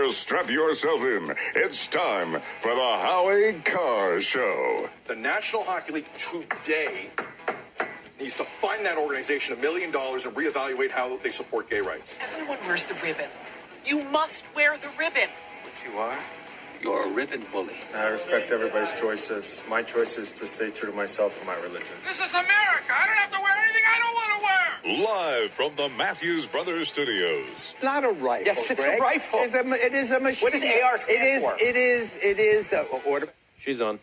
So strap yourself in. It's time for the Howie Carr Show. The National Hockey League today needs to find that organization $1 million and reevaluate how they support gay rights. Everyone wears the ribbon. You must wear the ribbon. What you are? You're a ribbon bully. I respect everybody's choices. My choice is to stay true to myself and my religion. This is America. I don't have to wear anything I don't want to wear. Live from the Matthews Brothers Studios. It's not a rifle. Yes, it's Greg. a rifle. It is a machine. What does AR stand for? It is order. She's on.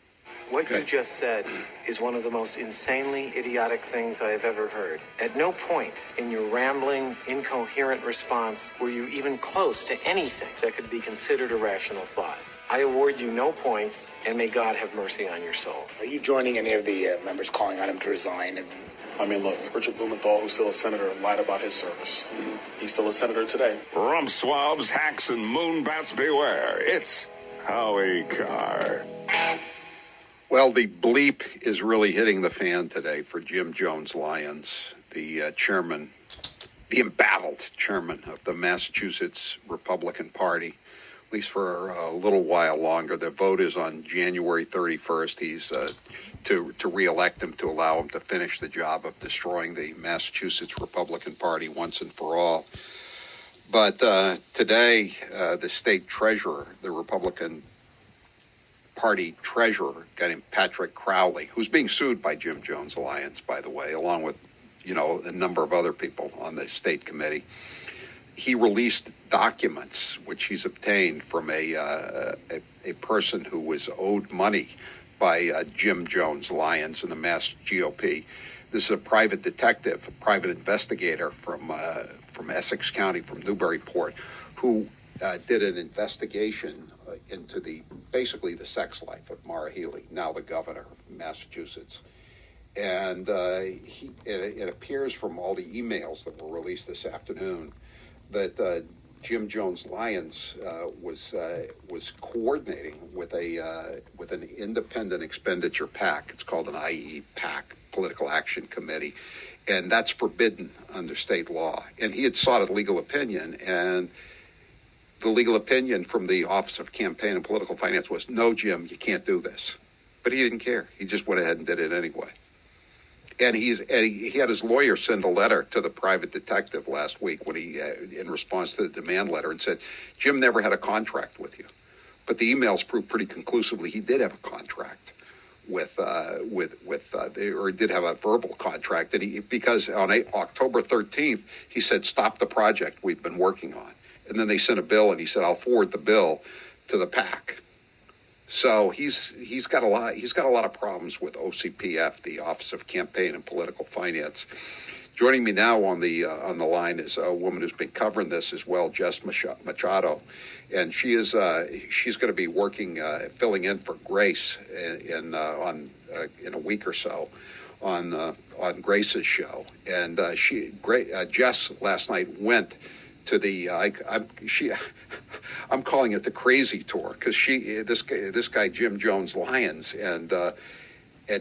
What you just said is one of the most insanely idiotic things I have ever heard. At no point in your rambling, incoherent response were you even close to anything that could be considered a rational thought. I award you no points, and may God have mercy on your soul. Are you joining any of the members calling on him to resign? I mean, look, Richard Blumenthal, who's still a senator, lied about his service. He's still a senator today. Rump swabs, hacks, and moonbats beware. It's Howie Carr. Well, the bleep is really hitting the fan today for Jim Jones Lyons, the chairman, the embattled chairman of the Massachusetts Republican Party, at least for a little while longer. The vote is on January 31st. He's to reelect him, to allow him to finish the job of destroying the Massachusetts Republican Party once and for all. But today, the state treasurer, the Republican Party treasurer, guy named Patrick Crowley, who's being sued by Jim Jones Lyons, by the way, along with, a number of other people on the state committee. He released documents which he's obtained from a person who was owed money by Jim Jones Lyons in the Mass GOP. This is a private detective, a private investigator from Essex County, from Newburyport, who did an investigation into basically the sex life of Maura Healey, now the governor of Massachusetts. And it appears from all the emails that were released this afternoon that Jim Jones Lyons was coordinating with an independent expenditure PAC. It's called an IE PAC, Political Action Committee, and that's forbidden under state law. And he had sought a legal opinion, and the legal opinion from the Office of Campaign and Political Finance was, no, Jim, you can't do this. But he didn't care. He just went ahead and did it anyway. And he had his lawyer send a letter to the private detective last week when he, in response to the demand letter, and said, Jim never had a contract with you. But the emails proved pretty conclusively he did have a contract or did have a verbal contract. And because on October 13th, he said, stop the project we've been working on. And then they sent a bill, and he said, I'll forward the bill to the PAC. So he's got a lot of problems with OCPF, the Office of Campaign and Political Finance. Joining me now on the line is a woman who's been covering this as well, Jess Machado, and she's going to be working, filling in for Grace in a week or so on Grace's show. And Jess last night went to the I'm calling it the crazy tour, because this guy Jim Jones Lyons and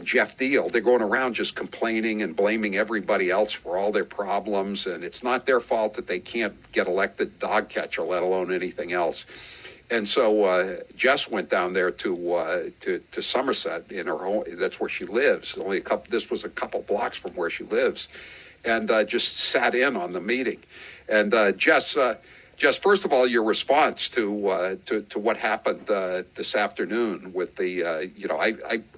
Jeff Deal, they're going around just complaining and blaming everybody else for all their problems, and it's not their fault that they can't get elected dog catcher, let alone anything else. And so Jess went down there to Somerset in her home. That's where she lives. This was a couple blocks from where she lives, and just sat in on the meeting. And Jess, first of all, your response to what happened this afternoon with the,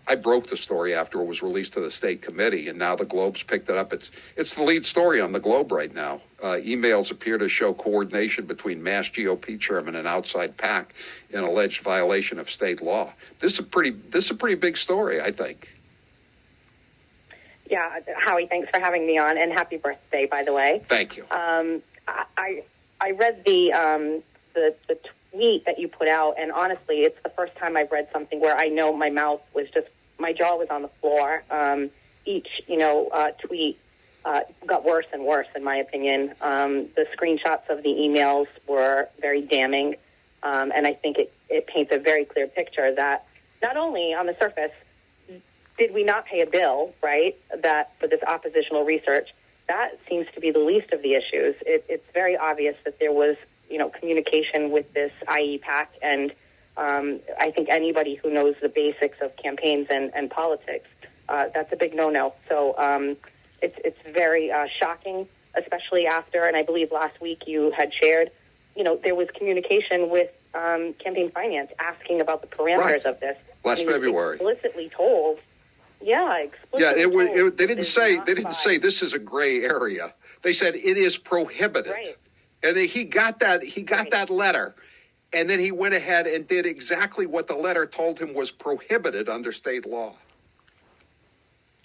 I broke the story after it was released to the state committee, and now the Globe's picked it up. It's the lead story on the Globe right now. Emails appear to show coordination between Mass GOP chairman and outside PAC in alleged violation of state law. This is a pretty big story, I think. Yeah, Howie, thanks for having me on, and happy birthday, by the way. Thank you. I read the tweet that you put out, and honestly, it's the first time I've read something where I know my jaw was on the floor. Each, tweet got worse and worse, in my opinion. The screenshots of the emails were very damning, and I think it paints a very clear picture that not only on the surface did we not pay a bill, right, that for this oppositional research, that seems to be the least of the issues. It's very obvious that there was communication with this IE PAC, and I think anybody who knows the basics of campaigns and politics, that's a big no-no. So it's very shocking, especially after, and I believe last week you had shared, there was communication with campaign finance asking about the parameters of this. Last February. Explicitly told. Yeah, explicitly told. They didn't say this is a gray area. They said it is prohibited. Right. And he got that letter, and then he went ahead and did exactly what the letter told him was prohibited under state law.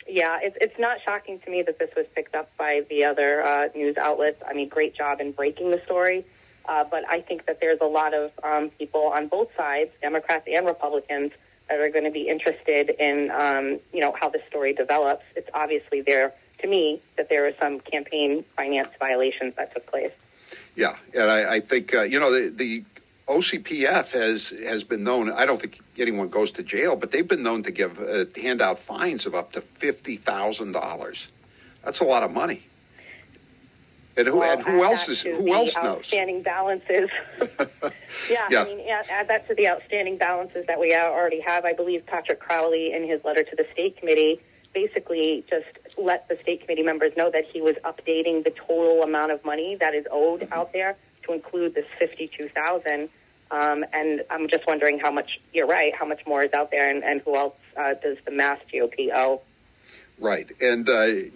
Yeah, it's not shocking to me that this was picked up by the other news outlets. I mean, great job in breaking the story. But I think that there's a lot of people on both sides, Democrats and Republicans, that are going to be interested in, how this story develops. It's obviously there, to me, that there are some campaign finance violations that took place. Yeah, and I think, the OCPF has been known, I don't think anyone goes to jail, but they've been known to hand out fines of up to $50,000. That's a lot of money. And who else knows? Outstanding balances. Yeah. I mean, add that to the outstanding balances that we already have. I believe Patrick Crowley, in his letter to the state committee, basically just let the state committee members know that he was updating the total amount of money that is owed out there to include this $52,000. And I'm just wondering how much, you're right, how much more is out there, and who else does the Mass GOP owe? Right, and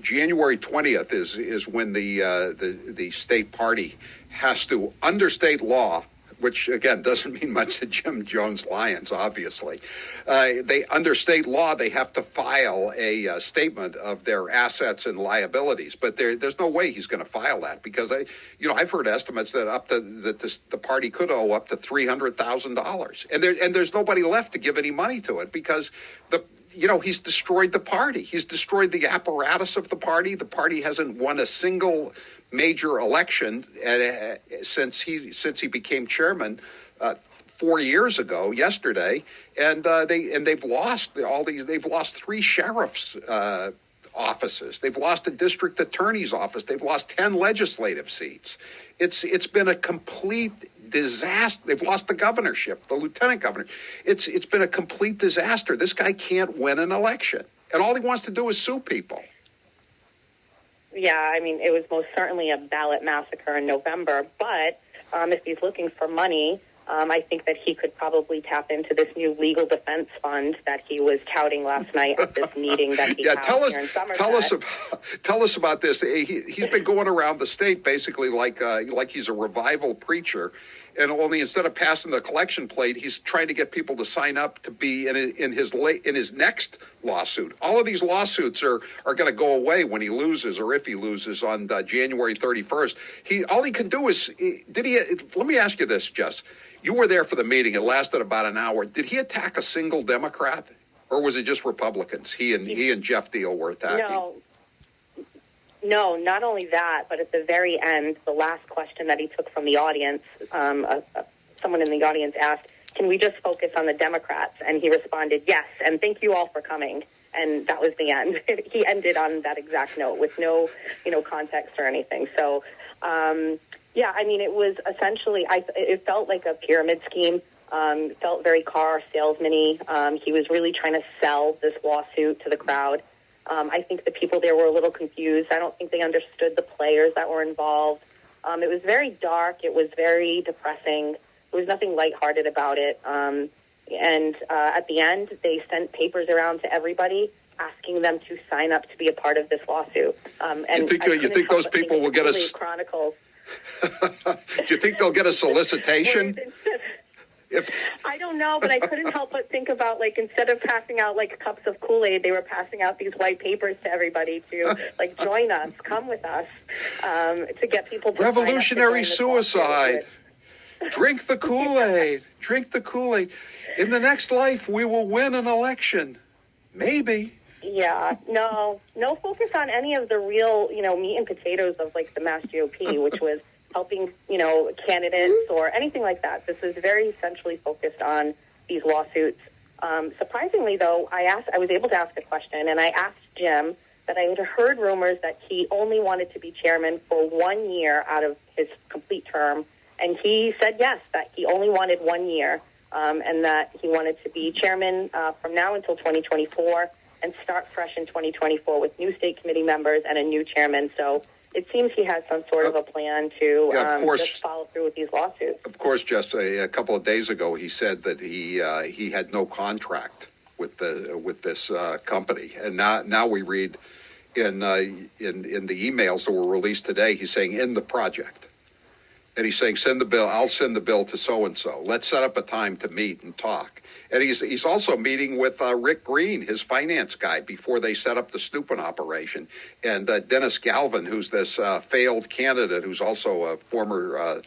January 20th is when the state party has to, under state law, which again doesn't mean much to Jim Jones Lyons, obviously. Under state law, they have to file a statement of their assets and liabilities, but there's no way he's going to file that because I've heard estimates that the party could owe up to $300,000, and there's nobody left to give any money to it because he's destroyed the party. He's destroyed the apparatus of the party. The party hasn't won a single major election since he became chairman 4 years ago yesterday, and they've lost They've lost 3 sheriffs' offices. They've lost a district attorney's office. They've lost 10 legislative seats. It's been a complete disaster. They've lost the governorship, the lieutenant governor. It's been a complete disaster. This guy can't win an election, and all he wants to do is sue people. Yeah, I mean, it was most certainly a ballot massacre in November, but if he's looking for money, I think that he could probably tap into this new legal defense fund that he was touting last night at this meeting that he had here in Somerset. Tell us about this. He's been going around the state basically like he's a revival preacher, and only instead of passing the collection plate, he's trying to get people to sign up to be in his next lawsuit. All of these lawsuits are going to go away when he loses, or if he loses on January 31st. All he can do is let me ask you this, Jess. You were there for the meeting. It lasted about an hour. Did he attack a single Democrat, or was it just Republicans? He and Jeff Deal were attacking. No, not only that, but at the very end, the last question that he took from the audience, someone in the audience asked, "Can we just focus on the Democrats?" And he responded, "Yes, and thank you all for coming." And that was the end. He ended on that exact note with no, context or anything. So. Yeah, I mean, it was essentially, it felt like a pyramid scheme. Felt very Carr salesman-y. He was really trying to sell this lawsuit to the crowd. I think the people there were a little confused. I don't think they understood the players that were involved. It was very dark. It was very depressing. There was nothing lighthearted about it. And at the end, they sent papers around to everybody asking them to sign up to be a part of this lawsuit. And you think those people will get us? Chronicles. Do you think they'll get a solicitation? I don't know, but I couldn't help but think about, instead of passing out, cups of Kool-Aid, they were passing out these white papers to everybody to, join us, come with us, to get people to revolutionary suicide. Drink the Kool-Aid. Drink the Kool-Aid. In the next life, we will win an election. Maybe. Yeah, no focus on any of the real, meat and potatoes of the Mass GOP, which was helping, candidates or anything like that. This is very centrally focused on these lawsuits. Surprisingly, though, I was able to ask a question, and I asked Jim that I had heard rumors that he only wanted to be chairman for 1 year out of his complete term, And he said yes, that he only wanted 1 year, and that he wanted to be chairman from now until 2024 and start fresh in 2024 with new state committee members and a new chairman. So it seems he has some sort of a plan to just follow through with these lawsuits. Of course, just a couple of days ago, he said that he had no contract with this company, and now we read in the emails that were released today, he's saying in the project. And he's saying, send the bill. I'll send the bill to so-and-so. Let's set up a time to meet and talk. And he's also meeting with Rick Green, his finance guy, before they set up the Snooping operation. And Dennis Galvin, who's this failed candidate, who's also a former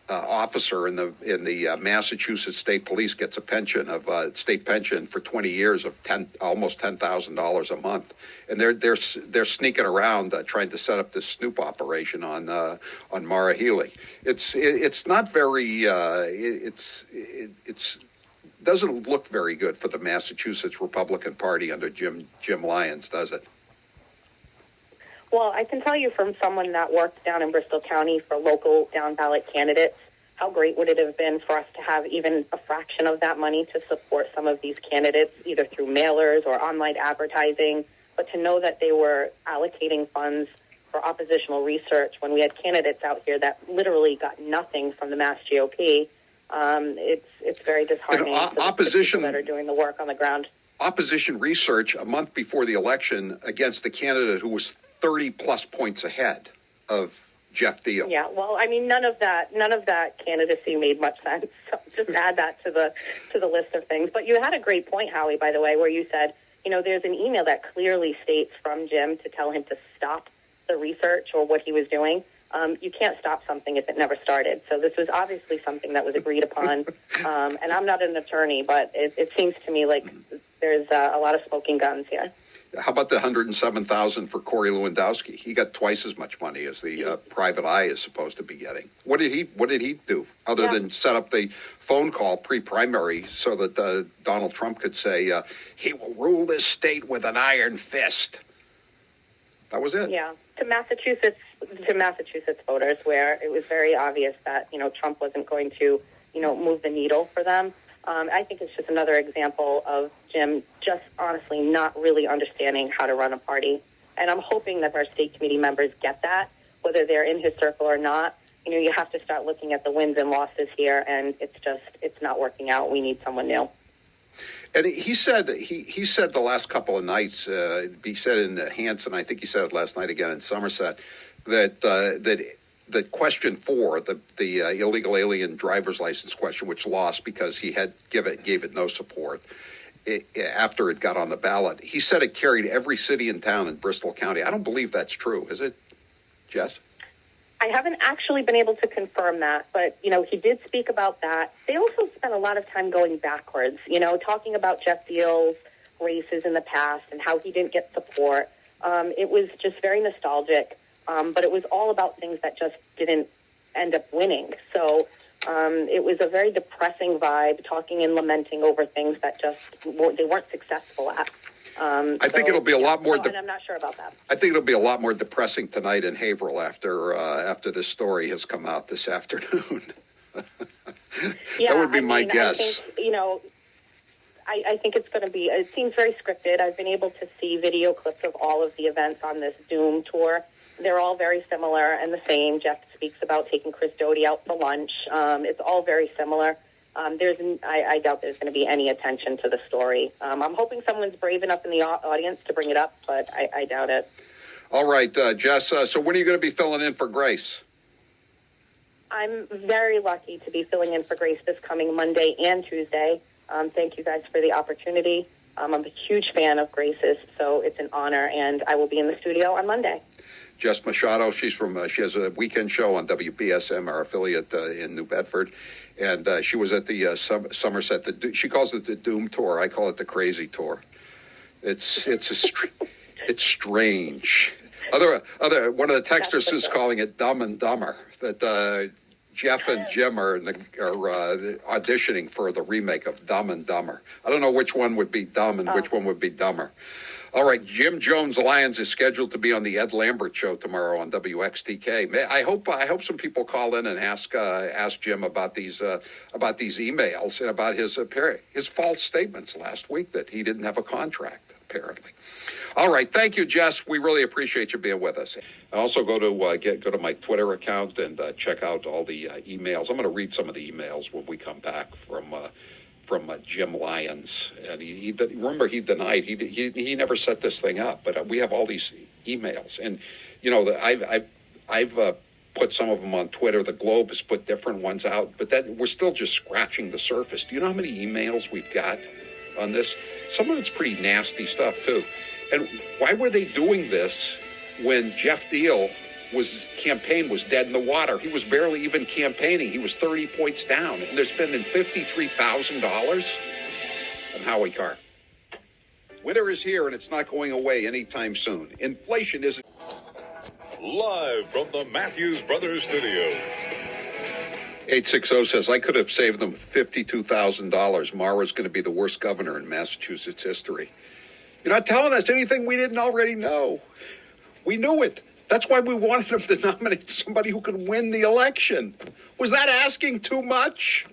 officer in the Massachusetts State Police, gets a pension of state pension for 20 years of almost $10,000 a month, and they're sneaking around trying to set up this snoop operation on Mara Healy. It's not very it's doesn't look very good for the Massachusetts Republican Party under Jim Lyons, does it? Well, I can tell you from someone that worked down in Bristol County for local down-ballot candidates, how great would it have been for us to have even a fraction of that money to support some of these candidates, either through mailers or online advertising, but to know that they were allocating funds for oppositional research when we had candidates out here that literally got nothing from the Mass GOP, it's very disheartening for the people that are doing the work on the ground. Opposition research a month before the election against the candidate who was 30-plus points ahead of Jeff Deal. Yeah, well, I mean, none of that candidacy made much sense. So just add that to the list of things. But you had a great point, Howie, by the way, where you said, there's an email that clearly states from Jim to tell him to stop the research or what he was doing. You can't stop something if it never started. So this was obviously something that was agreed upon. And I'm not an attorney, but it seems to me like there's a lot of smoking guns here. How about the $107,000 for Corey Lewandowski? He got twice as much money as the private eye is supposed to be getting. What did he do other than set up the phone call pre-primary so that Donald Trump could say he will rule this state with an iron fist? That was it. Yeah, to Massachusetts voters, where it was very obvious that Trump wasn't going to move the needle for them. I think it's just another example of Jim just honestly not really understanding how to run a party. And I'm hoping that our state committee members get that, whether they're in his circle or not. You have to start looking at the wins and losses here, and it's not working out. We need someone new. And he said the last couple of nights, he said in Hanson, I think he said it last night again in Somerset, that question 4, the illegal alien driver's license question, which lost because he had gave it no support after it got on the ballot. He said it carried every city and town in Bristol County. I don't believe that's true. Is it, Jess? I haven't actually been able to confirm that, but, he did speak about that. They also spent a lot of time going backwards, talking about Jeff Deal's races in the past and how he didn't get support. It was just very nostalgic. But it was all about things that just didn't end up winning. So it was a very depressing vibe, talking and lamenting over things that they weren't successful at. I think it'll be a lot more. And I'm not sure about that. I think it'll be a lot more depressing tonight in Haverhill after this story has come out this afternoon. Yeah, that would be my guess. I think it's going to be. It seems very scripted. I've been able to see video clips of all of the events on this Doom tour. They're all very similar and the same. Jeff speaks about taking Chris Doty out for lunch. It's all very similar. I doubt there's going to be any attention to the story. I'm hoping someone's brave enough in the audience to bring it up, but I doubt it. All right, Jess, so when are you going to be filling in for Grace? I'm very lucky to be filling in for Grace this coming Monday and Tuesday. Thank you guys for the opportunity. I'm a huge fan of Grace's, so it's an honor, and I will be in the studio on Monday. Jess Machado, she has a weekend show on WBSM, our affiliate in New Bedford, and she was at the Somerset. She calls it the Doom Tour. I call it the Crazy Tour. It's strange. One of the texters is calling it Dumb and Dumber. That Jeff and Jim are auditioning for the remake of Dumb and Dumber. I don't know which one would be dumb and which one would be dumber. All right, Jim Jones Lyons is scheduled to be on the Ed Lambert show tomorrow on WXTK. I hope some people call in and ask Jim about these emails and about his false statements last week that he didn't have a contract apparently. All right, thank you, Jess. We really appreciate you being with us. And also go to my Twitter account and check out all the emails. I'm going to read some of the emails when we come back from Jim Lyons, and he remember he denied he never set this thing up, but we have all these emails, and I've put some of them on Twitter. The Globe has put different ones out, but that we're still just scratching the surface. Do you know how many emails we've got on this? Some of it's pretty nasty stuff too. And why were they doing this when Jeff Deal campaign was dead in the water? He was barely even campaigning. He was 30 points down, and they're spending $53,000 on Howie Carr. Winter is here, and it's not going away anytime soon. Inflation isn't. Live from the Matthews Brothers Studios. 860 says, I could have saved them $52,000. Mara's going to be the worst governor in Massachusetts history. You're not telling us anything we didn't already know. We knew it. That's why we wanted him to nominate somebody who could win the election. Was that asking too much?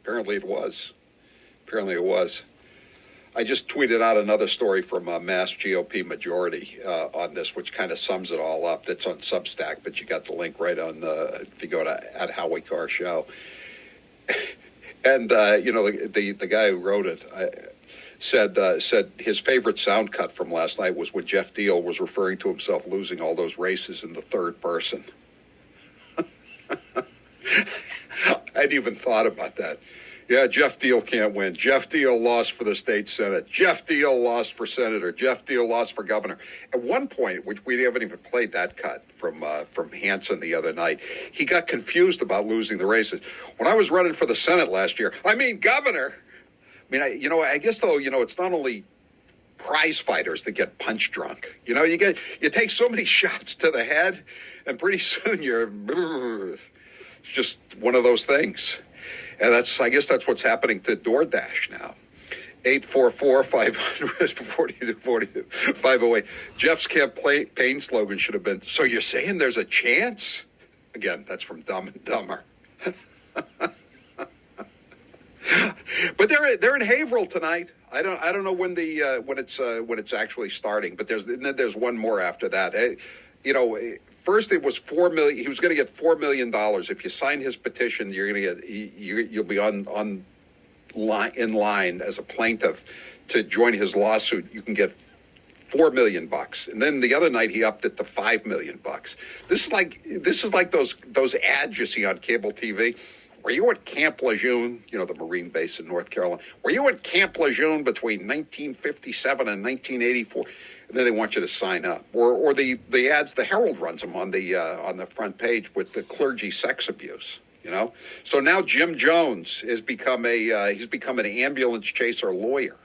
Apparently it was. I just tweeted out another story from Mass GOP Majority on this, which kind of sums it all up. That's on Substack, but you got the link right on if you go to @Howie Carr Show. And, the guy who wrote it said his favorite sound cut from last night was when Jeff Deal was referring to himself losing all those races in the third person. I hadn't even thought about that. Yeah, Jeff Deal can't win. Jeff Deal lost for the state senate. Jeff Deal lost for senator. Jeff Deal lost for governor. At one point, which we haven't even played that cut from Hanson the other night, he got confused about losing the races. When I was running for the Senate last year, governor. I guess though, it's not only prize fighters that get punch drunk. You take so many shots to the head, and pretty soon it's just one of those things. And I guess that's what's happening to DoorDash now. 844-500-40-508. Jeff's campaign slogan should have been, so you're saying there's a chance? Again, that's from Dumb and Dumber. But they're in Haverhill tonight. I don't know when when it's actually starting, but there's one more after that. First it was $4 million. He was going to get $4 million if you sign his petition. You're going to get you'll be in line as a plaintiff to join his lawsuit. You can get $4 million, and then the other night he upped it to $5 million. This is like those ads you see on cable TV. Were you at Camp Lejeune, the Marine base in North Carolina? Were you at Camp Lejeune between 1957 and 1984? And then they want you to sign up. Or the ads, the Herald runs them on the front page with the clergy sex abuse. So now Jim Jones has become an ambulance chaser lawyer.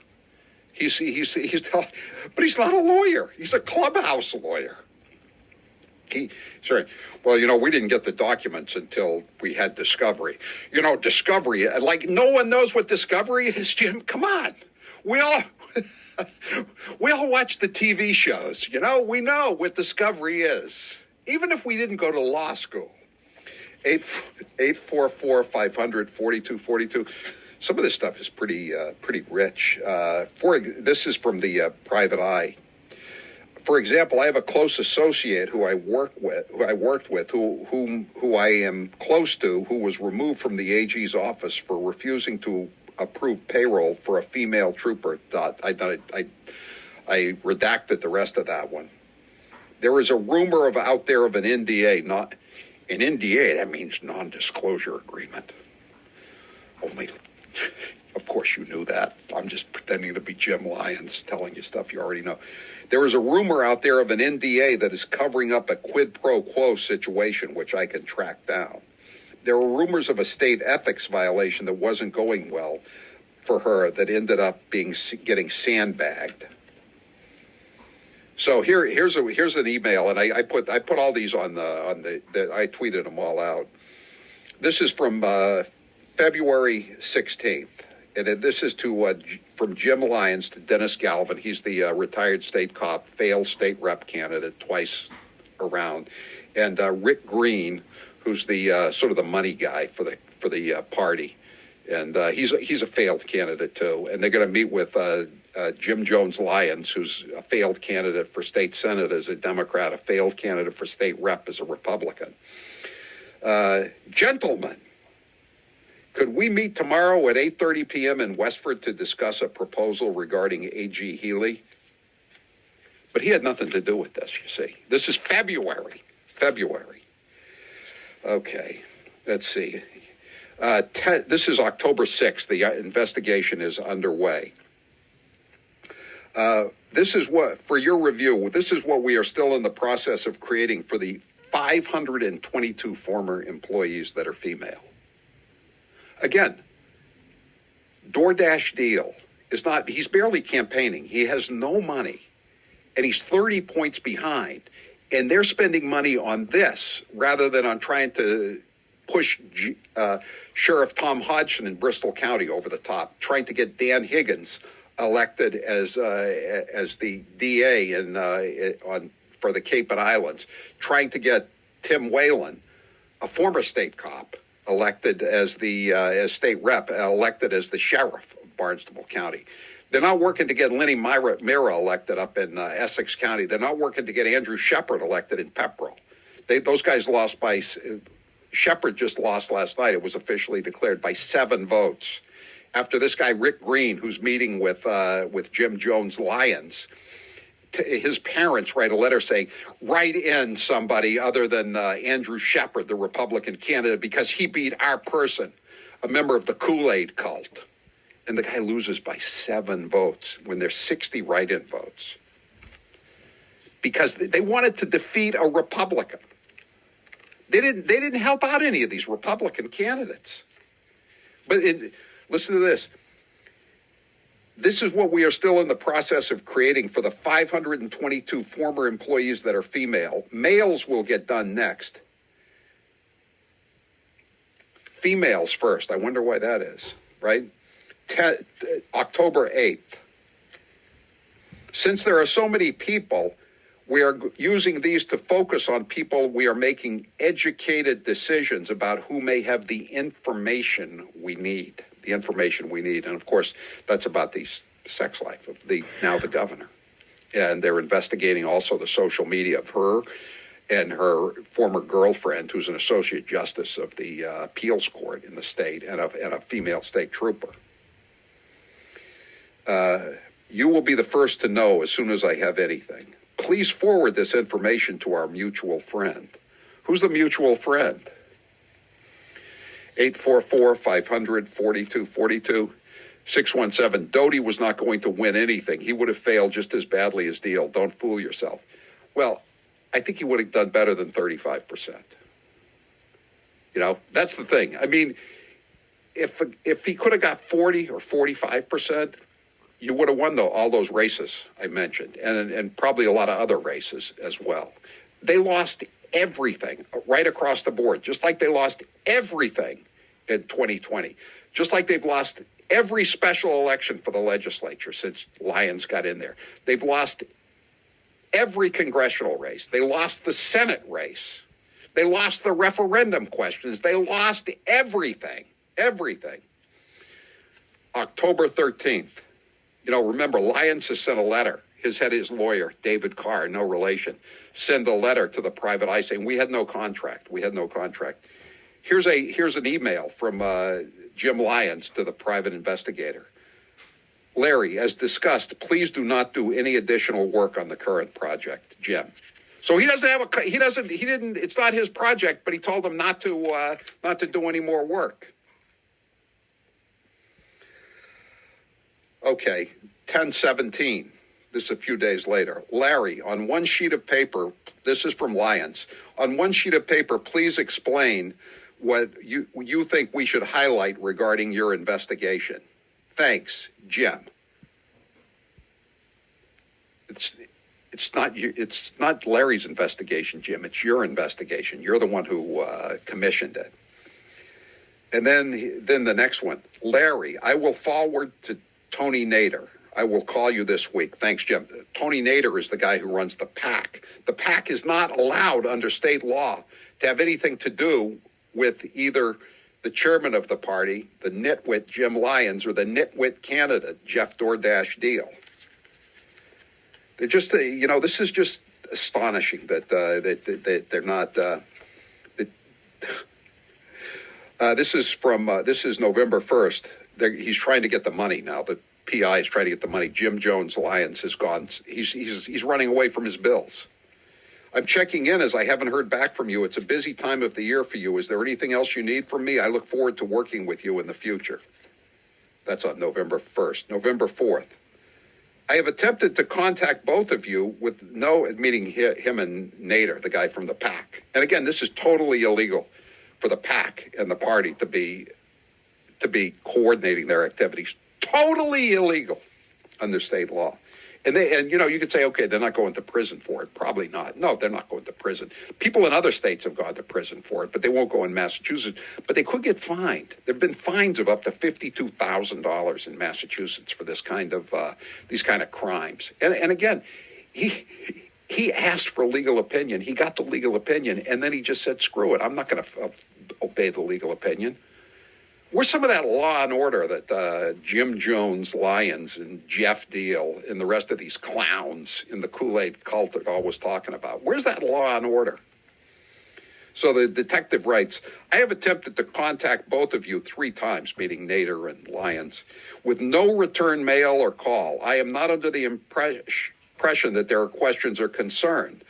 But he's not a lawyer. He's a clubhouse lawyer. Well, we didn't get the documents until we had Discovery. Discovery, like no one knows what Discovery is, Jim. Come on. We all watch the TV shows. We know what Discovery is, even if we didn't go to law school. 844-500-4242. Some of this stuff is pretty rich. This is from the Private Eye. For example, I have a close associate who I worked with, who I am close to, who was removed from the AG's office for refusing to approve payroll for a female trooper. I redacted the rest of that one. There is a rumor out there of an NDA. Not an NDA. That means non-disclosure agreement. Only, of course, you knew that. I'm just pretending to be Jim Lyons, telling you stuff you already know. There is a rumor out there of an NDA that is covering up a quid pro quo situation, which I can track down. There were rumors of a state ethics violation that wasn't going well for her that ended up getting sandbagged. So here's an email, and I put all these on I tweeted them all out. This is from February 16th. and this is to from Jim Lyons to Dennis Galvin. He's the retired state cop, failed state rep candidate twice around, and Rick Green, who's the sort of the money guy for the party, and he's a failed candidate too. And they're going to meet with Jim Jones Lyons, who's a failed candidate for state senate as a Democrat, a failed candidate for state rep as a Republican. Gentlemen, could we meet tomorrow at 8:30 p.m. in Westford to discuss a proposal regarding A.G. Healy? But he had nothing to do with this, you see. This is February. Okay, let's see. This is October 6th. The investigation is underway. This is what, for your review, this is what we are still in the process of creating for the 522 former employees that are female. Again, DoorDash deal is not, he's barely campaigning. He has no money, and he's 30 points behind. And they're spending money on this rather than on trying to push Sheriff Tom Hodgson in Bristol County over the top, trying to get Dan Higgins elected as the DA for the Cape and Islands, trying to get Tim Whalen, a former state cop, elected as the as state rep, elected as the sheriff of Barnstable County. They're not working to get Lenny Mira elected up in Essex County. They're not working to get Andrew Shepard elected in Pepperell. Those guys lost by, Shepard just lost last night. It was officially declared by 7 votes. After this guy, Rick Green, who's meeting with Jim Jones Lyons, his parents write a letter saying, write in somebody other than Andrew Shepard, the Republican candidate, because he beat our person, a member of the Kool-Aid cult. And the guy loses by 7 votes when there's 60 write-in votes. Because they wanted to defeat a Republican. They didn't help out any of these Republican candidates. But listen to this. This is what we are still in the process of creating for the 522 former employees that are female. Males will get done next. Females first. I wonder why that is, right? October 8th. Since there are so many people, we are using these to focus on people. We are making educated decisions about who may have the information we need. And of course, that's about the sex life of the governor. And they're investigating also the social media of her and her former girlfriend, who's an associate justice of the appeals court in the state, and a female state trooper. You will be the first to know as soon as I have anything. Please forward this information to our mutual friend. Who's the mutual friend? 844-500-4242. 617. Doty was not going to win anything. He would have failed just as badly as Deal. Don't fool yourself. Well, I think he would have done better than 35%. You know, that's the thing. I mean, if he could have got 40 or 45%, you would have won all those races I mentioned, and probably a lot of other races as well. They lost everything right across the board, just like they lost everything in 2020, just like they've lost every special election for the legislature since Lyons got in there. They've lost every congressional race. They lost the Senate race. They lost the referendum questions. They lost everything. October 13th. You know, remember, Lyons has sent a letter. His lawyer, David Carr, no relation, send a letter to the private eye saying, we had no contract. Here's an email from Jim Lyons to the private investigator. Larry, as discussed, please do not do any additional work on the current project, Jim. So he doesn't have it's not his project, but he told him not to do any more work. Okay, 10/17. This is a few days later. Larry, on one sheet of paper, this is from Lyons. On one sheet of paper, please explain what you think we should highlight regarding your investigation. Thanks, Jim. It's not Larry's investigation, Jim. It's your investigation. You're the one who commissioned it. And then the next one, Larry, I will forward to Tony Nader. I will call you this week. Thanks, Jim. Tony Nader is the guy who runs the PAC. The PAC is not allowed under state law to have anything to do with either the chairman of the party, the nitwit Jim Lyons, or the nitwit candidate, Jeff DoorDash Deal. They're just, this is just astonishing that they're not. This is November 1st. He's trying to get the money now. The PI is trying to get the money. Jim Jones Lyons has gone. He's running away from his bills. I'm checking in as I haven't heard back from you. It's a busy time of the year for you. Is there anything else you need from me? I look forward to working with you in the future. That's on November 1st. November 4th. I have attempted to contact both of you with meaning him and Nader, the guy from the PAC. And again, this is totally illegal for the PAC and the party to be coordinating their activities. Totally illegal under state law. And you could say, okay, they're not going to prison for it. Probably not. No, they're not going to prison. People in other states have gone to prison for it, but they won't go in Massachusetts. But they could get fined. There have been fines of up to $52,000 in Massachusetts for this kind of these kind of crimes. And again, he asked for legal opinion. He got the legal opinion, and then he just said, screw it. I'm not going to obey the legal opinion. Where's some of that law and order that Jim Jones Lyons and Jeff Deal and the rest of these clowns in the Kool-Aid cult are always talking about? Where's that law and order? So the detective writes, I have attempted to contact both of you 3 times, meaning Nader and Lyons, with no return mail or call. I am not under the impression that there are questions or concern.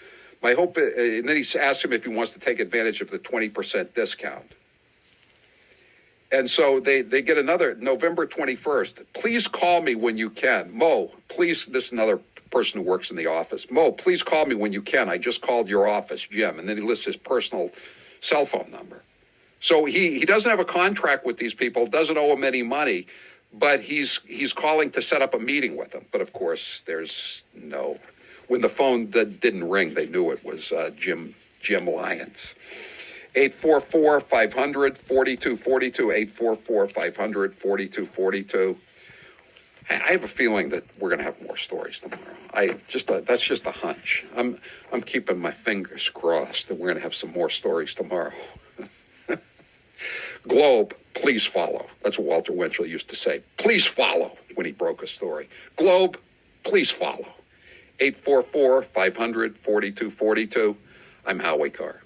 My hope, and then he asks him if he wants to take advantage of the 20% discount. And so they get another November 21st. Please call me when you can. Mo, please, this is another person who works in the office. Mo, please call me when you can. I just called your office, Jim. And then he lists his personal cell phone number. So he doesn't have a contract with these people, doesn't owe them any money, but he's calling to set up a meeting with them. But of course, when the phone didn't ring, they knew it was Jim Lyons. 844-500-4242, 844-500-4242. I have a feeling that we're going to have more stories tomorrow. That's just a hunch. I'm keeping my fingers crossed that we're going to have some more stories tomorrow. Globe, please follow. That's what Walter Winchell used to say. Please follow when he broke a story. Globe, please follow. 844-500-4242. I'm Howie Carr.